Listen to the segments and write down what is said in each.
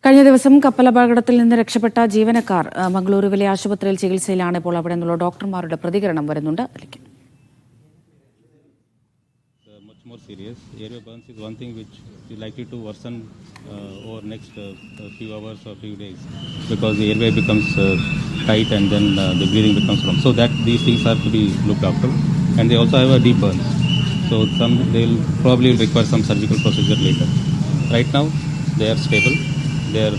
കഴിഞ്ഞ ദിവസം കപ്പലപകടത്തിൽ നിന്ന് രക്ഷപ്പെട്ട ജീവനക്കാർ മംഗളൂരുവിലെ ആശുപത്രിയിൽ ചികിത്സയിലാണ്. ഇപ്പോൾ അവിടെ നിന്നുള്ള ഡോക്ടർമാരുടെ പ്രതികരണം വരുന്നുണ്ട്. Much more serious. Airway burns is one thing which is likely to worsen over next few hours or few days, because the airway becomes tight and then the breathing becomes wrong. So that these things are to be looked after, and they also have a deep burn. So they will probably require some surgical procedure later. Right now they are stable. They are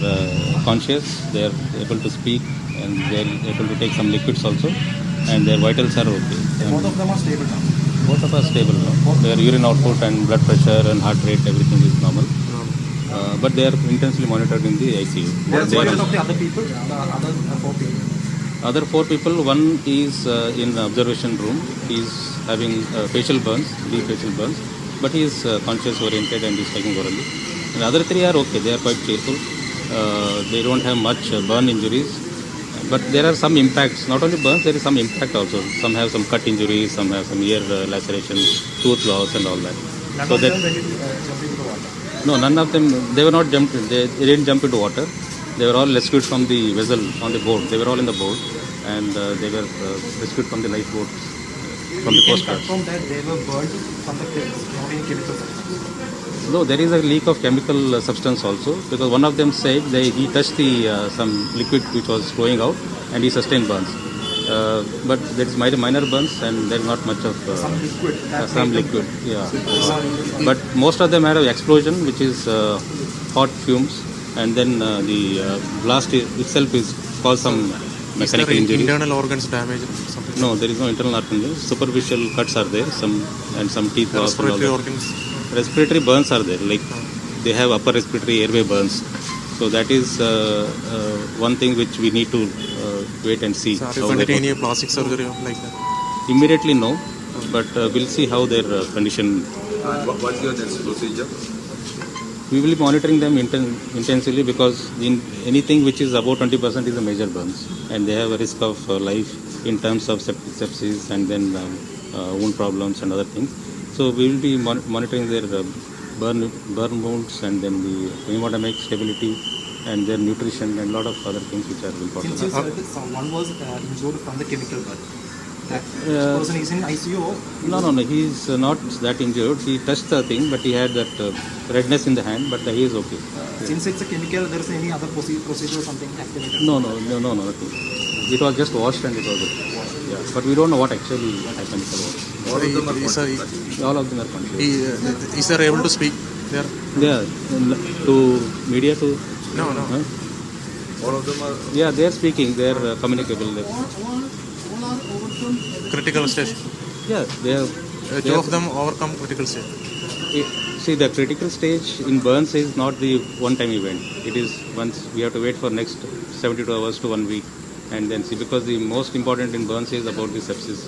conscious. They are able to speak, and they are able to take some liquids also, and their vitals are okay. Both of them are stable now. Both of us stable now. Their urine output and blood pressure and heart rate, everything is normal. But they are intensely monitored in the ICU. What is the status of the other people? The other 4 people? Other 4 people, one is in observation room. He is having facial burns, deep facial burns, but he is conscious oriented and is taking orally. The other 3 are okay. They are quite cheerful. They don't have much burn injuries. But there are some impacts, not only burns, there is some impact also. Some have some cut injuries, some have some ear lacerations, tooth loss and all that. None of them went jump into the water? No, none of them, they were not jumped, they didn't jump into water. They were all rescued from the vessel on the boat. They were all in the boat, and they were rescued from the lifeboats, from the coast guard. From that they were burned from the chemical substance? No, there is a leak of chemical substance also, because one of them said he touched some liquid which was flowing out, and he sustained burns. But there is minor burns, and there is not much of some liquid. Yeah. But most of them had an explosion, which is hot fumes, and then the blast itself is caused some mechanical injury. Internal organs damage or something? No, there is no internal organs. Superficial cuts are there, some teeth loss. Respiratory organs? Respiratory burns are there, like they have upper respiratory airway burns. So that is one thing which we need to wait and see. So are you conducting any plastic surgery like that? Immediately no, but we'll see how their condition. What's your next procedure? We will be monitoring them intensively, because in anything which is above 20% is a major burns, and they have a risk of life in terms of sepsis and then wound problems and other things. So we will be monitoring their burn wounds, and then the hemodynamic stability, and their nutrition, and a lot of other things which are important. Since you said that someone was injured from the chemical burn, that person is in ICU? No, he is not that injured. He touched the thing, but he had that redness in the hand, but he is okay. Since it's a chemical, there is any other procedure or something activated? No, nothing. It was just washed and it was okay. Yeah, but we don't know what actually happened. All of them are conscious. All of them are conscious. Is they able to speak there? Yeah, to media to. No. Huh? All of them are. Yeah, they are speaking. They are communicable. Critical stage? Yeah, they have. 2 of them overcome critical stage. See, the critical stage in burns is not the one-time event. It is once we have to wait for next 72 hours to 1 week, and then see, because the most important in burns is about the sepsis,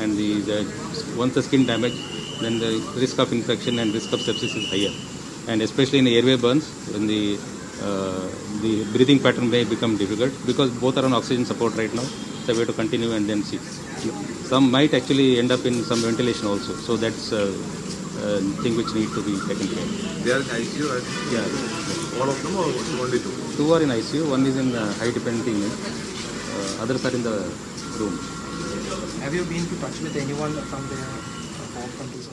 and the once the skin damage, then the risk of infection and risk of sepsis is higher, and especially in the airway burns, when the breathing pattern may become difficult, because both are on oxygen support right now. So we have to continue and then see. Some might actually end up in some ventilation also. So that's thing which need to be taken care of. They are in ICU, right? Yeah. All of them, or only 2? 2 are in ICU. One is in high dependency unit. Others are in the room. Have you been to touch with anyone from their home countries?